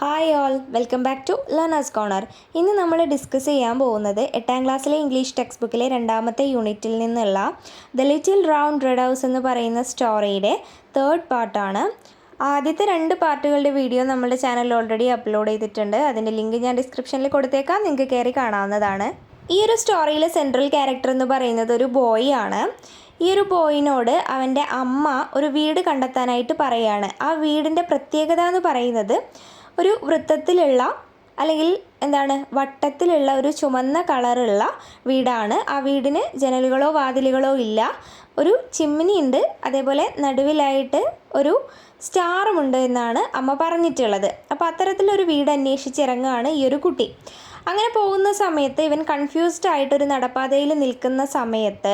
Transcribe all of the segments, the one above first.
Hi all, welcome back to Learners Corner. ഇന്ന് നമ്മൾ discuss ചെയ്യാൻ പോകുന്നത് 8ാം ക്ലാസ്സിലെ ഇംഗ്ലീഷ് ടെക്സ്റ്റ് ബുക്കിലെ 2ാമത്തെ യൂണിറ്റിൽ നിന്നുള്ള the little round red house എന്ന് പറയുന്ന സ്റ്റോറിയുടെ 3rd പാർട്ടാണ്. ആദ്യത്തെ 2 പാർട്ടുകളുടെ വീഡിയോ നമ്മുടെ ചാനലിൽ ഓൾറെഡി അപ്ലോഡ് ചെയ്തിട്ടുണ്ട്. അതിൻ്റെ ലിങ്ക് ഞാൻ ഡിസ്ക്രിപ്ഷനിൽ കൊടുത്തേക്കാം, നിങ്ങൾക്ക് കയറി കാണാവുന്നതാണ്. ഈ ഒരു സ്റ്റോറിയിലെ സെൻട്രൽ ക്യാരക്ടർ എന്ന് പറയുന്നത് ഒരു ബോയ് ആണ്. ഈ ഒരു ബോയിനോട് അവൻ്റെ അമ്മ ഒരു വീട് കണ്ടെത്താനായിട്ട് പറയുകയാണ്. ആ വീടിൻ്റെ പ്രത്യേകത എന്ന് പറയുന്നത് ഒരു വൃത്തത്തിലുള്ള അല്ലെങ്കിൽ വട്ടത്തിലുള്ള ഒരു ചുമന്ന കളറുള്ള വീടാണ്. ആ വീടിന് ജനലുകളോ വാതിലുകളോ ഇല്ല. ഒരു ചിമ്മിനി ഉണ്ട്, അതേപോലെ നടുവിലായിട്ട് ഒരു സ്റ്റാറുമുണ്ട് എന്നാണ് അമ്മ പറഞ്ഞിട്ടുള്ളത്. അപ്പോൾ അത്തരത്തിലൊരു വീട് അന്വേഷിച്ചിറങ്ങുകയാണ് ഈ ഒരു കുട്ടി. അങ്ങനെ പോകുന്ന സമയത്ത് ഇവൻ കൺഫ്യൂസ്ഡ് ആയിട്ടൊരു നടപ്പാതയിൽ നിൽക്കുന്ന സമയത്ത്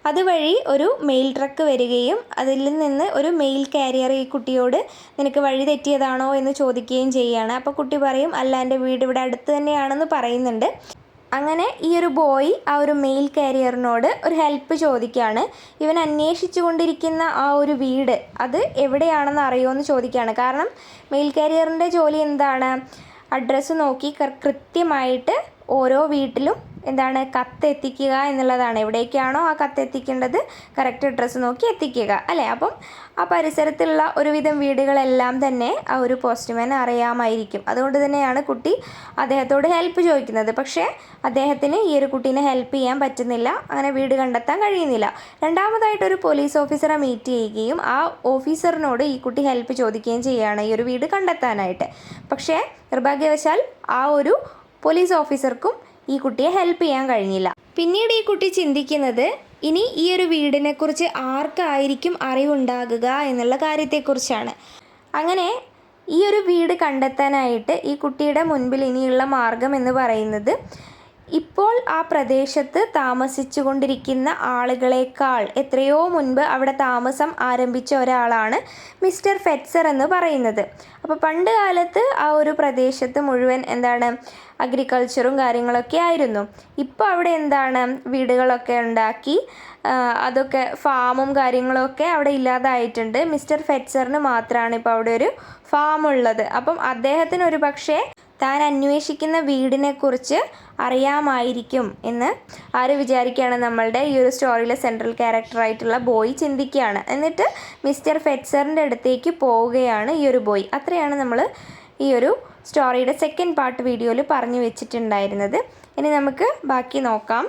അതുവഴി ഒരു മെയിൽ ട്രക്ക് വരികയും അതിൽ നിന്ന് ഒരു മെയിൽ കാരിയർ ഈ കുട്ടിയോട് നിനക്ക് വഴി തെറ്റിയതാണോ എന്ന് ചോദിക്കുകയും ചെയ്യുകയാണ്. അപ്പോൾ കുട്ടി പറയും അല്ല, എൻ്റെ വീട് ഇവിടെ അടുത്ത് തന്നെയാണെന്ന് പറയുന്നുണ്ട്. അങ്ങനെ ഈ ഒരു ബോയ് ആ ഒരു മെയിൽ കാരിയറിനോട് ഒരു ഹെൽപ്പ് ചോദിക്കുകയാണ്. ഇവൻ അന്വേഷിച്ചു കൊണ്ടിരിക്കുന്ന ആ ഒരു വീട് അത് എവിടെയാണെന്ന് അറിയുമോ എന്ന് ചോദിക്കുകയാണ്. കാരണം മെയിൽ കാരിയറിൻ്റെ ജോലി എന്താണ്? അഡ്രസ്സ് നോക്കി കൃത്യമായിട്ട് ഓരോ വീട്ടിലും കത്ത് എത്തിക്കുക എന്നുള്ളതാണ്. എവിടേക്കാണോ ആ കത്ത് എത്തിക്കേണ്ടത് കറക്റ്റ് അഡ്രസ്സ് നോക്കി എത്തിക്കുക അല്ലേ. അപ്പം ആ പരിസരത്തുള്ള ഒരുവിധം വീടുകളെല്ലാം തന്നെ ആ ഒരു പോസ്റ്റ്മാൻ അറിയാമായിരിക്കും. അതുകൊണ്ട് തന്നെയാണ് കുട്ടി അദ്ദേഹത്തോട് ഹെൽപ്പ് ചോദിക്കുന്നത്. പക്ഷേ അദ്ദേഹത്തിന് ഈ ഒരു കുട്ടീനെ ഹെൽപ്പ് ചെയ്യാൻ പറ്റുന്നില്ല, അങ്ങനെ വീട് കണ്ടെത്താൻ കഴിയുന്നില്ല. രണ്ടാമതായിട്ടൊരു പോലീസ് ഓഫീസറെ മീറ്റ് ചെയ്യുകയും ആ ഓഫീസറിനോട് ഈ കുട്ടി ഹെൽപ്പ് ചോദിക്കുകയും ചെയ്യുകയാണ് ഈ ഒരു വീട് കണ്ടെത്താനായിട്ട്. പക്ഷേ നിർഭാഗ്യവശാൽ ആ ഒരു പോലീസ് ഓഫീസർക്കും ഈ കുട്ടിയെ ഹെൽപ്പ് ചെയ്യാൻ കഴിഞ്ഞില്ല. പിന്നീട് ഈ കുട്ടി ചിന്തിക്കുന്നത് ഇനി ഈ ഒരു വീടിനെക്കുറിച്ച് ആർക്കായിരിക്കും അറിവുണ്ടാകുക എന്നുള്ള കാര്യത്തെക്കുറിച്ചാണ്. അങ്ങനെ ഈ ഒരു വീട് കണ്ടെത്താനായിട്ട് ഈ കുട്ടിയുടെ മുൻപിൽ ഇനിയുള്ള മാർഗം എന്ന് പറയുന്നത് ഇപ്പോൾ ആ പ്രദേശത്ത് താമസിച്ചു കൊണ്ടിരിക്കുന്ന ആളുകളെക്കാൾ എത്രയോ മുൻപ് അവിടെ താമസം ആരംഭിച്ച ഒരാളാണ് മിസ്റ്റർ ഫെറ്റ്സർ എന്ന് പറയുന്നത്. അപ്പോൾ പണ്ട് കാലത്ത് ആ ഒരു പ്രദേശത്ത് മുഴുവൻ അഗ്രികൾച്ചറും കാര്യങ്ങളൊക്കെ ആയിരുന്നു. ഇപ്പോൾ അവിടെ വീടുകളൊക്കെ ഉണ്ടാക്കി അതൊക്കെ ഫാമും കാര്യങ്ങളൊക്കെ അവിടെ ഇല്ലാതായിട്ടുണ്ട്. മിസ്റ്റർ ഫെറ്റ്സറിന് മാത്രമാണ് ഇപ്പോൾ അവിടെ ഒരു ഫാം ഉള്ളത്. അപ്പം അദ്ദേഹത്തിന് ഒരു പക്ഷേ താൻ അന്വേഷിക്കുന്ന വീടിനെക്കുറിച്ച് അറിയാമായിരിക്കും എന്ന് ആര് വിചാരിക്കുകയാണ്? നമ്മളുടെ ഈ ഒരു സ്റ്റോറിയിലെ സെൻട്രൽ ക്യാരക്ടറായിട്ടുള്ള ബോയ് ചിന്തിക്കുകയാണ്. എന്നിട്ട് മിസ്റ്റർ ഫെറ്റ്സറിൻ്റെ അടുത്തേക്ക് പോവുകയാണ് ഈ ഒരു ബോയ്. അത്രയാണ് നമ്മൾ ഈ ഒരു സ്റ്റോറിയുടെ 2nd പാർട്ട് വീഡിയോയിൽ പറഞ്ഞു വെച്ചിട്ടുണ്ടായിരുന്നത്. ഇനി നമുക്ക് ബാക്കി നോക്കാം.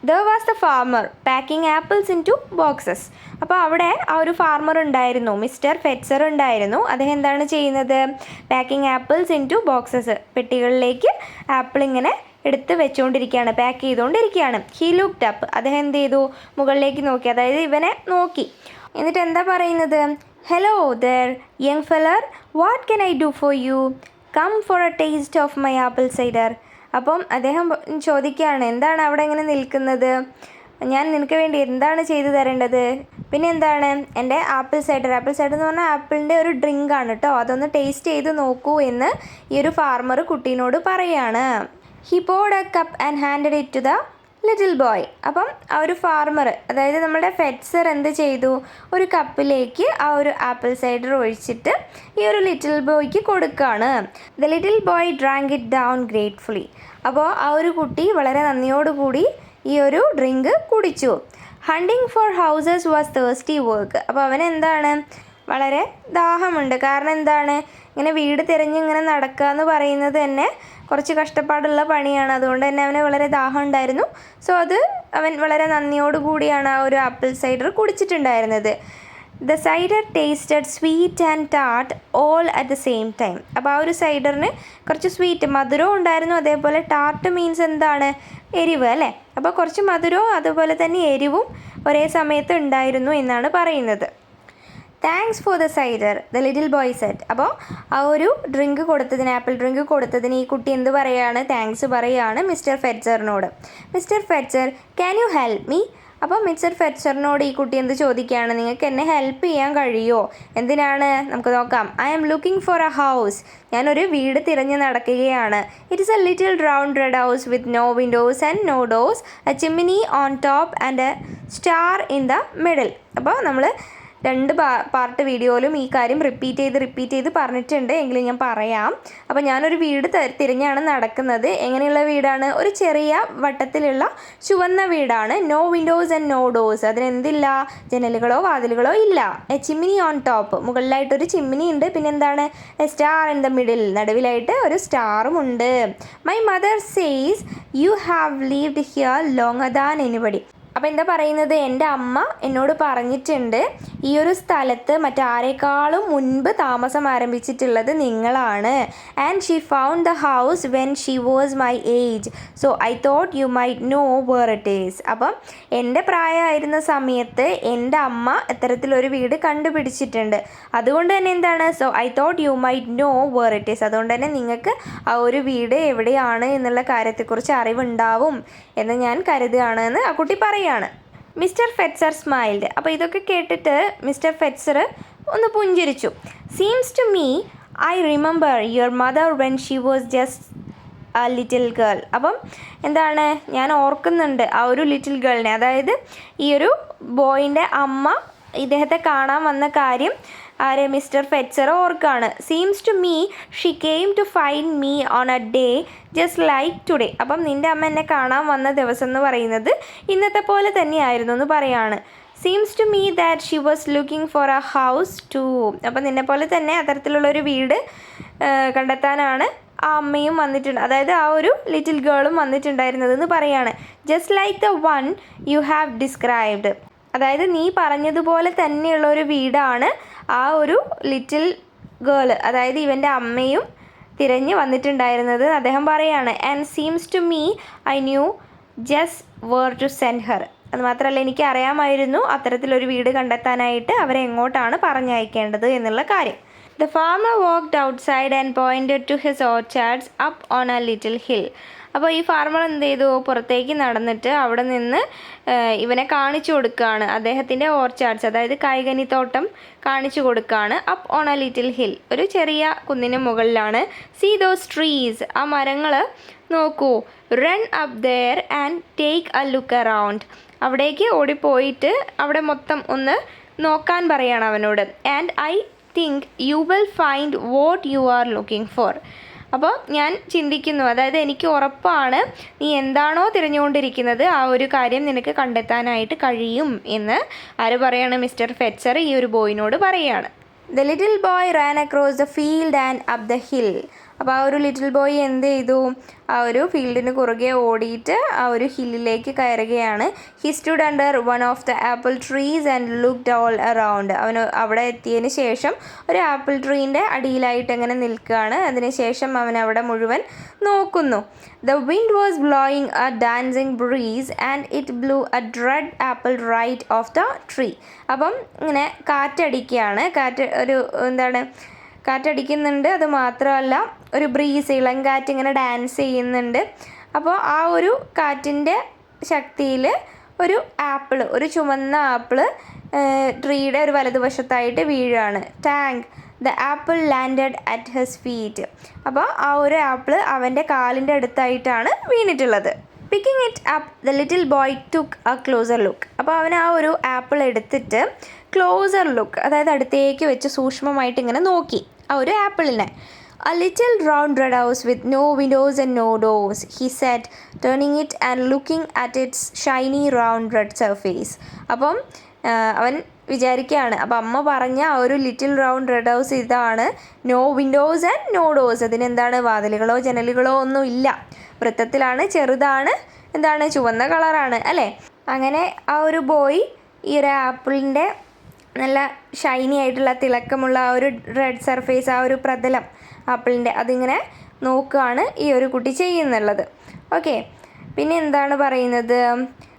There was the farmer packing apples into boxes. അപ്പോൾ അവിടെ ആ ഒരു ഫാർമർ ഉണ്ടായിരുന്നു, മിസ്റ്റർ ഫെറ്റ്സർ ഉണ്ടായിരുന്നു. അദ്ദേഹം എന്താണ് ചെയ്യുന്നത്? Packing apples into boxes, പെട്ടികളിലേക്ക് ആപ്പിൾ ഇങ്ങനെ എടുത്ത് വെച്ചുകൊണ്ടിരിക്കുകയാണ്, പാക്ക് ചെയ്തുകൊണ്ടിരിക്കുകയാണ്. ഹീ ലുക്ക്ഡ് അപ്പ്, അദ്ദേഹം എന്ത് ചെയ്തു? മുകളിലേക്ക് നോക്കി, അതായത് ഇവനെ നോക്കി. എന്നിട്ട് എന്താ പറയുന്നത്? Hello there young feller, what can I do for you? Come for a taste of my apple cider. അപ്പം അദ്ദേഹം ചോദിക്കുകയാണ്, എന്താണ് അവിടെ ഇങ്ങനെ നിൽക്കുന്നത്? ഞാൻ നിനക്ക് വേണ്ടി എന്താണ് ചെയ്തു തരേണ്ടത്? പിന്നെ എൻ്റെ ആപ്പിൾ സൈഡർ. ആപ്പിൾ സൈഡർ എന്ന് പറഞ്ഞാൽ ആപ്പിളിൻ്റെ ഒരു ഡ്രിങ്ക് ആണ് കേട്ടോ, അതൊന്ന് ടേസ്റ്റ് ചെയ്ത് നോക്കൂ എന്ന് ഈ ഒരു ഫാർമർ കുട്ടീനോട് പറയുകയാണ്. He poured a cup and handed it to the little boy. അപ്പം ആ ഒരു ഫാർമർ, അതായത് നമ്മുടെ ഫെറ്റ്സർ എന്ത് ചെയ്തു? ഒരു കപ്പിലേക്ക് ആ ഒരു ആപ്പിൾ സൈഡർ ഒഴിച്ചിട്ട് ഈ ഒരു ലിറ്റിൽ ബോയ്ക്ക് കൊടുക്കുകയാണ്. The little boy drank it down gratefully. അപ്പോൾ ആ ഒരു കുട്ടി വളരെ നന്ദിയോടുകൂടി ഈ ഒരു ഡ്രിങ്ക് കുടിച്ചു. Hunting for houses was thirsty work. അപ്പോൾ അവൻ വളരെ ദാഹമുണ്ട്. കാരണം ഇങ്ങനെ വീട് തിരഞ്ഞിങ്ങനെ നടക്കുക എന്ന് പറയുന്നത് തന്നെ കുറച്ച് കഷ്ടപ്പാടുള്ള പണിയാണ്. അതുകൊണ്ട് തന്നെ അവന് വളരെ ദാഹം ഉണ്ടായിരുന്നു. സോ അവൻ വളരെ നന്ദിയോടുകൂടിയാണ് ആ ഒരു ആപ്പിൾ സൈഡർ കുടിച്ചിട്ടുണ്ടായിരുന്നത്. The cider tasted sweet and tart all at the same time. അപ്പോൾ ആ ഒരു സൈഡറിന് കുറച്ച് സ്വീറ്റ്, മധുരവും ഉണ്ടായിരുന്നു. അതേപോലെ ടാർട്ട് മീൻസ് എരിവ് അല്ലേ. അപ്പോൾ കുറച്ച് മധുരവും അതുപോലെ തന്നെ എരിവും ഒരേ സമയത്ത് ഉണ്ടായിരുന്നു എന്നാണ് പറയുന്നത്. Thanks for the cider the little boy set. അപ്പോൾ ആ ഒരു ഡ്രിങ്ക് കൊടുത്തതിന്, ആപ്പിൾ ഡ്രിങ്ക് കൊടുത്തതിന് ഈ കുട്ടി എന്ത് പറയുകയാണ്? താങ്ക്സ് പറയുകയാണ് മിസ്റ്റർ ഫെറ്റ്സറിനോട്. Mister Fetzer, can you help me? അപ്പോൾ മിസ്റ്റർ ഫെറ്റ്സറിനോട് ഈ കുട്ടി എന്ത് ചോദിക്കുകയാണ്? നിങ്ങൾക്ക് എന്നെ ഹെൽപ്പ് ചെയ്യാൻ കഴിയുമോ? എന്തിനാണ്? നമുക്ക് നോക്കാം. I am looking for a house. ഞാനൊരു വീട് തിരഞ്ഞ് നടക്കുകയാണ്. It is a little round red house with no windows and no doors, a chimney on top and a star in the middle. അപ്പോൾ നമ്മൾ 2 പാർട്ട് വീഡിയോയിലും ഈ കാര്യം റിപ്പീറ്റ് ചെയ്ത് പറഞ്ഞിട്ടുണ്ട്. എങ്കിലും ഞാൻ പറയാം. അപ്പോൾ ഞാനൊരു വീട് തിരഞ്ഞാണ് നടക്കുന്നത്. എങ്ങനെയുള്ള വീടാണ്? ഒരു ചെറിയ വട്ടത്തിലുള്ള ചുവന്ന വീടാണ്. No windows and no doors. അതിനെന്തില്ല? ജനലുകളോ വാതിലുകളോ ഇല്ല. A chimney on top. മുകളിലായിട്ടൊരു ചിമ്മിനി ഉണ്ട്. പിന്നെ എന്താണ്? A star in the middle. നടുവിലായിട്ട് ഒരു സ്റ്റാറും ഉണ്ട്. My mother says you have lived here longer than anybody. അപ്പോൾ എന്താ പറയുന്നത്? എൻ്റെ അമ്മ എന്നോട് പറഞ്ഞിട്ടുണ്ട് ഈ ഒരു സ്ഥലത്ത് മറ്റാരേക്കാളും മുൻപ് താമസം ആരംഭിച്ചിട്ടുള്ളത് നിങ്ങളാണ്. And she found the house when she was my age, so I thought you might know where it is. അപ്പം എൻ്റെ പ്രായമായിരുന്ന സമയത്ത് എൻ്റെ അമ്മ ഇത്തരത്തിലൊരു വീട് കണ്ടുപിടിച്ചിട്ടുണ്ട്. അതുകൊണ്ട് തന്നെ എന്താണ്? So I thought you might know where it is. അതുകൊണ്ട് തന്നെ നിങ്ങൾക്ക് ആ ഒരു വീട് എവിടെയാണ് എന്നുള്ള കാര്യത്തെക്കുറിച്ച് അറിവുണ്ടാവും എന്ന് ഞാൻ കരുതുകയാണ് എന്ന് ആ കുട്ടി പറയുകയാണ്. Mister Fetzer smiled. അപ്പോൾ ഇതൊക്കെ കേട്ടിട്ട് മിസ്റ്റർ ഫെറ്റ്സർ ഒന്ന് പുഞ്ചിരിച്ചു. Seems to me I remember your mother when she was just a little girl. അപ്പം എന്താണ്? ഞാൻ ഓർക്കുന്നുണ്ട് ആ ഒരു ലിറ്റിൽ ഗേളിനെ, അതായത് ഈ ഒരു ബോയിൻ്റെ അമ്മ ഇദ്ദേഹത്തെ കാണാൻ വന്ന കാര്യം ആര്? മിസ്റ്റർ ഫെറ്റ്സർ ഓർക്കാണ്. Seems to me she came to find me on a day just like today. അപ്പം നിൻ്റെ അമ്മ എന്നെ കാണാൻ വന്ന ദിവസം എന്ന് പറയുന്നത് ഇന്നത്തെ പോലെ തന്നെയായിരുന്നു എന്ന് പറയാണ്. Seems to me that she was looking for a house too. അപ്പം നിന്നെ പോലെ തന്നെ അത്തരത്തിലുള്ളൊരു വീട് കണ്ടെത്താനാണ് ആ അമ്മയും വന്നിട്ടുണ്ട്, അതായത് ആ ഒരു ലിറ്റിൽ ഗേളും വന്നിട്ടുണ്ടായിരുന്നത് എന്ന് പറയാണ്. Just like the one you have described. അതായത് നീ പറഞ്ഞതുപോലെ തന്നെയുള്ള ഒരു വീടാണ് ആ ഒരു ലിറ്റിൽ ഗേൾ, അതായത് ഇവൻ്റെ അമ്മയും തിരഞ്ഞ് വന്നിട്ടുണ്ടായിരുന്നത് അദ്ദേഹം പറയാണ്. And seems to me I knew just where to send her. അത് മാത്രമല്ല എനിക്ക് അറിയാമായിരുന്നു അത്തരത്തിലൊരു വീട് കണ്ടെത്താനായിട്ട് അവരെ എങ്ങോട്ടാണ് പറഞ്ഞയക്കേണ്ടത് എന്നുള്ള കാര്യം. The farmer walked outside and pointed to his orchards up on a little hill. അപ്പോൾ ഈ ഫാർമർ എന്ത് ചെയ്തു? പുറത്തേക്ക് നടന്നിട്ട് അവിടെ നിന്ന് ഇവനെ കാണിച്ചു കൊടുക്കുകയാണ്. അദ്ദേഹത്തിൻ്റെ ഓർച്ചാർഡ്സ്, അതായത് കായ്കനിത്തോട്ടം കാണിച്ചു കൊടുക്കുകയാണ്. Up on A little hill, ഒരു ചെറിയ കുന്നിന് മുകളിലാണ്. സീ ദോസ് ട്രീസ്, ആ മരങ്ങൾ നോക്കൂ. Run up there and take a look around, അവിടേക്ക് ഓടിപ്പോയിട്ട് അവിടെ മൊത്തം ഒന്ന് നോക്കാൻ പറയാണ് അവനോട്. And I think you will find what you are looking for. അപ്പോൾ ഞാൻ ചിന്തിക്കുന്നു, അതായത് എനിക്ക് ഉറപ്പാണ് നീ എന്താണോ തിരഞ്ഞുകൊണ്ടിരിക്കുന്നത് ആ ഒരു കാര്യം നിനക്ക് കണ്ടെത്താനായിട്ട് കഴിയും എന്ന് ആര് പറയാണ്? മിസ്റ്റർ ഫെറ്റ്സർ ഈ ഒരു ബോയിനോട് പറയുകയാണ്. The little boy ran across the field and up the hill. അപ്പോൾ ആ ഒരു ലിറ്റിൽ ബോയ് എന്ത് ചെയ്തു? ആ ഒരു ഫീൽഡിന് കുറുകെ ഓടിയിട്ട് ആ ഒരു ഹില്ലിലേക്ക് കയറുകയാണ്. He stood under one of the apple trees and looked all around. അവന് അവിടെ എത്തിയതിന് ശേഷം ഒരു ആപ്പിൾ ട്രീൻ്റെ അടിയിലായിട്ട് അങ്ങനെ നിൽക്കുകയാണ്. അതിനുശേഷം അവൻ അവിടെ മുഴുവൻ നോക്കുന്നു. The wind was blowing a dancing breeze and it blew a red apple right off the tree. അപ്പം ഇങ്ങനെ കാറ്റടിക്കുകയാണ്. കാറ്റടിക്കുന്നുണ്ട്. അത് മാത്രമല്ല ഒരു ബ്രീസ്, ഇളം കാറ്റ് ഇങ്ങനെ ഡാൻസ് ചെയ്യുന്നുണ്ട്. അപ്പോൾ ആ ഒരു കാറ്റിൻ്റെ ശക്തിയിൽ ഒരു ആപ്പിൾ, ഒരു ചുവന്ന ആപ്പിൾ ട്രീയുടെ ഒരു വലതുവശത്തായിട്ട് വീഴാണ്. Thunk the apple landed at his feet. അപ്പോൾ ആ ഒരു ആപ്പിൾ അവൻ്റെ കാലിൻ്റെ അടുത്തായിട്ടാണ് വീണിട്ടുള്ളത്. Picking it up the little boy took a closer look. അപ്പോൾ അവൻ ആ ഒരു ആപ്പിൾ എടുത്തിട്ട് ക്ലോസർ ലുക്ക്, അതായത് അടുത്തേക്ക് വെച്ച് സൂക്ഷ്മമായിട്ട് ഇങ്ങനെ നോക്കി ആ ഒരു ആപ്പിളിനെ. A little round red house with no windows and no doors, he said, turning it and looking at its shiny round red surface. അപ്പം അവൻ വിചാരിക്കുകയാണ്, അപ്പം അമ്മ പറഞ്ഞ ആ ഒരു ലിറ്റിൽ റൗണ്ട് റെഡ് ഹൗസ് ഇതാണ്. No windows and no doors. അതിനെന്താണ്? വാതിലുകളോ ജനലുകളോ ഒന്നും ഇല്ല. വൃത്തത്തിലാണ്, ചെറുതാണ്, എന്താണ്? ചുവന്ന കളറാണ് അല്ലേ? അങ്ങനെ ആ ഒരു ബോയ് ഈ ഒരു ആപ്പിളിൻ്റെ നല്ല ഷൈനി ആയിട്ടുള്ള തിളക്കമുള്ള ആ ഒരു റെഡ് സർഫേസ്, ആ ഒരു പ്രതലം ആപ്പിളിൻ്റെ, അതിങ്ങനെ നോക്കുകയാണ് ഈ ഒരു കുട്ടി ചെയ്യുന്നുള്ളത്. ഓക്കെ, പിന്നെ എന്താണ് പറയുന്നത്?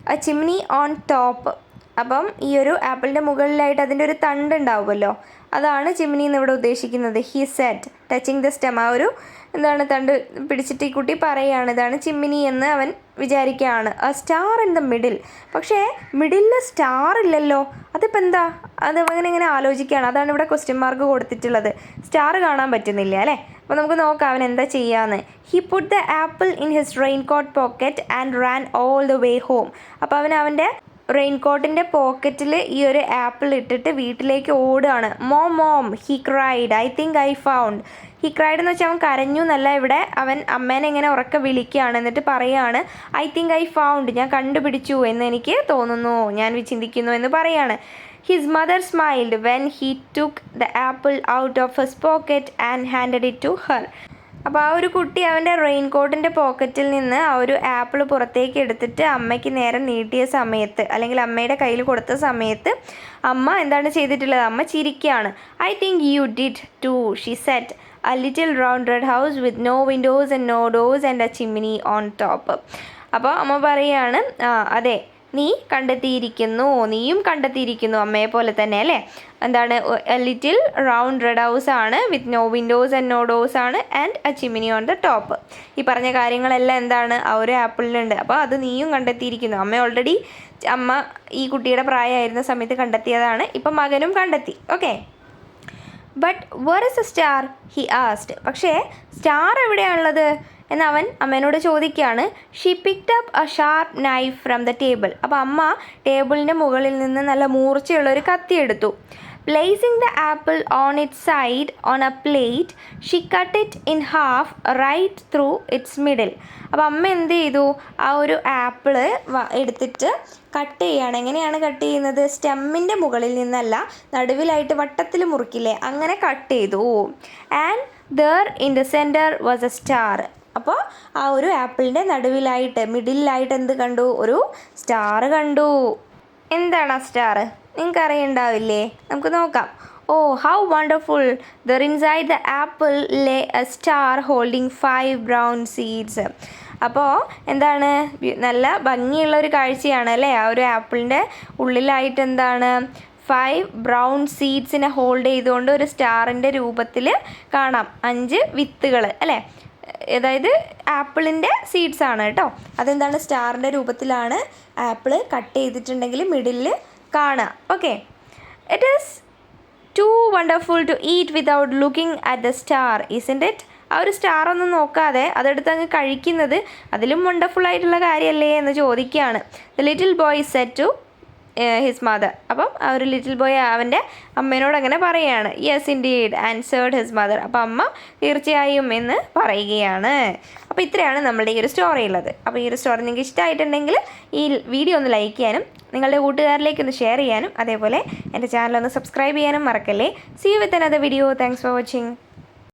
ആ ചിമ്നി ഓൺ ടോപ്പ്. അപ്പം ഈ ഒരു ആപ്പിളിൻ്റെ മുകളിലായിട്ട് അതിൻ്റെ ഒരു തണ്ട് ഉണ്ടാവുമല്ലോ, അതാണ് ചിമ്നി എന്ന് ഇവിടെ ഉദ്ദേശിക്കുന്നത്. He set touching the stem. ആ ഒരു എന്താണ് തണ്ട് പിടിച്ചിട്ട് ഈ കുട്ടി പറയുകയാണ് ഇതാണ് ചിമ്മിനി എന്ന് അവൻ വിചാരിക്കുകയാണ്. A star in the middle. പക്ഷേ മിഡിലിൽ സ്റ്റാർ ഇല്ലല്ലോ, അതിപ്പോൾ എന്താ? അത് ഇങ്ങനെ ആലോചിക്കുകയാണ്. അതാണ് ഇവിടെ ക്വസ്റ്റ്യൻ മാർക്ക് കൊടുത്തിട്ടുള്ളത്. സ്റ്റാർ കാണാൻ പറ്റുന്നില്ല അല്ലേ? അപ്പോൾ നമുക്ക് നോക്കാം അവൻ എന്താ ചെയ്യാന്ന്. He put the apple in his raincoat pocket and ran all the way home. അപ്പോൾ അവൻ്റെ റെയിൻകോട്ടിൻ്റെ പോക്കറ്റിൽ ഈ ഒരു ആപ്പിൾ ഇട്ടിട്ട് വീട്ടിലേക്ക് ഓടുകയാണ്. Mom he cried, I think I found. He cried എന്ന് വെച്ചാൽ അവൻ കരഞ്ഞു എന്നല്ല, ഇവിടെ അവൻ അമ്മേനെ ഇങ്ങനെ ഉറക്കെ വിളിക്കുകയാണ്. എന്നിട്ട് പറയുകയാണ് ഐ തിങ്ക് ഐ ഫൗണ്ട്, ഞാൻ കണ്ടുപിടിച്ചു എന്ന് എനിക്ക് തോന്നുന്നു, ഞാൻ ചിന്തിക്കുന്നു എന്ന് പറയാണ്. His mother smiled when he took the apple out of his pocket and handed it to her. അപ്പോൾ ആ ഒരു കുട്ടി അവൻ്റെ റെയിൻകോട്ടിൻ്റെ പോക്കറ്റിൽ നിന്ന് ആ ഒരു ആപ്പിൾ പുറത്തേക്ക് എടുത്തിട്ട് അമ്മയ്ക്ക് നേരെ നീട്ടിയ സമയത്ത്, അല്ലെങ്കിൽ അമ്മയുടെ കയ്യിൽ കൊടുത്ത സമയത്ത് അമ്മ എന്താണ് ചെയ്തിട്ടുള്ളത്? അമ്മ ചിരിക്കുകയാണ്. I think you did too, she said, a little round red house with no windows and no doors and a chimney on top. അപ്പോൾ അമ്മ പറയാണ്, അതെ, നീയും കണ്ടെത്തിയിരിക്കുന്നു അമ്മയെ പോലെ തന്നെ അല്ലേ. എന്താണ്? A little round red house ആണ്, with no windows and no doors ആണ്, and a chimney on the top. ഈ പറഞ്ഞ കാര്യങ്ങളെല്ലാം എന്താണ്? ആ ഒരു ആപ്പിളിലുണ്ട്. അപ്പോൾ അത് നീയും കണ്ടെത്തിയിരിക്കുന്നു. അമ്മ ഈ കുട്ടിയുടെ പ്രായമായിരുന്ന സമയത്ത് കണ്ടെത്തിയതാണ്. ഇപ്പം മകനും കണ്ടെത്തി. Okay. But where is a star, he asked. പക്ഷേ സ്റ്റാർ എവിടെയാണുള്ളത് എന്ന് അവൻ അമ്മേനോട് ചോദിക്കുകയാണ്. She picked up a sharp knife from the table. അപ്പോൾ അമ്മ ടേബിളിൻ്റെ മുകളിൽ നിന്ന് നല്ല മൂർച്ചയുള്ളൊരു കത്തി എടുത്തു. Placing the apple on its side on a plate, she cut it in half right through its middle. അപ്പോൾ അമ്മ എന്ത് ചെയ്തു? ആ ഒരു ആപ്പിള് എടുത്തിട്ട് കട്ട് ചെയ്യുകയാണ്. എങ്ങനെയാണ് കട്ട് ചെയ്യുന്നത്? സ്റ്റെമ്മിൻ്റെ മുകളിൽ നിന്നല്ല, നടുവിലായിട്ട് വട്ടത്തിൽ മുറിക്കില്ലേ, അങ്ങനെ കട്ട് ചെയ്തു. And there in the centre was A star. അപ്പോൾ ആ ഒരു ആപ്പിളിൻ്റെ നടുവിലായിട്ട്, മിഡിലായിട്ട് എന്ത് കണ്ടു? ഒരു സ്റ്റാർ കണ്ടു. എന്താണ് ആ സ്റ്റാർ? നിങ്ങൾക്ക് അറിയണ്ടാവില്ലേ? നമുക്ക് നോക്കാം. Oh, how wonderful, there inside the apple lay a star holding 5 brown seeds. അപ്പോൾ എന്താണ്? നല്ല ഭംഗിയുള്ള ഒരു കാഴ്ചയാണ് അല്ലേ. ആ ഒരു ആപ്പിളിൻ്റെ ഉള്ളിലായിട്ട് എന്താണ്? 5 ബ്രൗൺ സീഡ്സിനെ ഹോൾഡ് ചെയ്തുകൊണ്ട് ഒരു സ്റ്റാറിൻ്റെ രൂപത്തിൽ കാണാം. 5 വിത്തുകൾ അല്ലേ. അതായത് ആപ്പിളിൻ്റെ സീഡ്സ് ആണ് കേട്ടോ. അതെന്താണ്? സ്റ്റാറിൻ്റെ രൂപത്തിലാണ് ആപ്പിൾ കട്ട് ചെയ്തിട്ടുണ്ടെങ്കിൽ മിഡിലിൽ കാണാം. Okay. It is too wonderful to eat without looking at the star, isn't it? ആ ഒരു സ്റ്റാർ ഒന്നും നോക്കാതെ അതെടുത്ത് അങ്ങ് കഴിക്കുന്നത് അതിലും വണ്ടർഫുൾ ആയിട്ടുള്ള കാര്യമല്ലേ എന്ന് ചോദിക്കുകയാണ്. The little boy said to his mother. അപ്പം ആ ഒരു ലിറ്റിൽ ബോയ് അവൻ്റെ അമ്മേനോട് അങ്ങനെ പറയുകയാണ്. Yes indeed answered his mother. അപ്പം അമ്മ തീർച്ചയായും എന്ന് പറയുകയാണ്. അപ്പോൾ ഇത്രയാണ് നമ്മളുടെ ഈ ഒരു സ്റ്റോറി ഉള്ളത്. അപ്പോൾ ഈ ഒരു സ്റ്റോറി നിങ്ങൾക്ക് ഇഷ്ടമായിട്ടുണ്ടെങ്കിൽ ഈ വീഡിയോ ഒന്ന് ലൈക്ക് ചെയ്യാനും നിങ്ങളുടെ കൂട്ടുകാരിലേക്ക് ഒന്ന് ഷെയർ ചെയ്യാനും അതേപോലെ എൻ്റെ ചാനൽ ഒന്ന് സബ്സ്ക്രൈബ് ചെയ്യാനും മറക്കല്ലേ. See you with another video. Thanks for watching.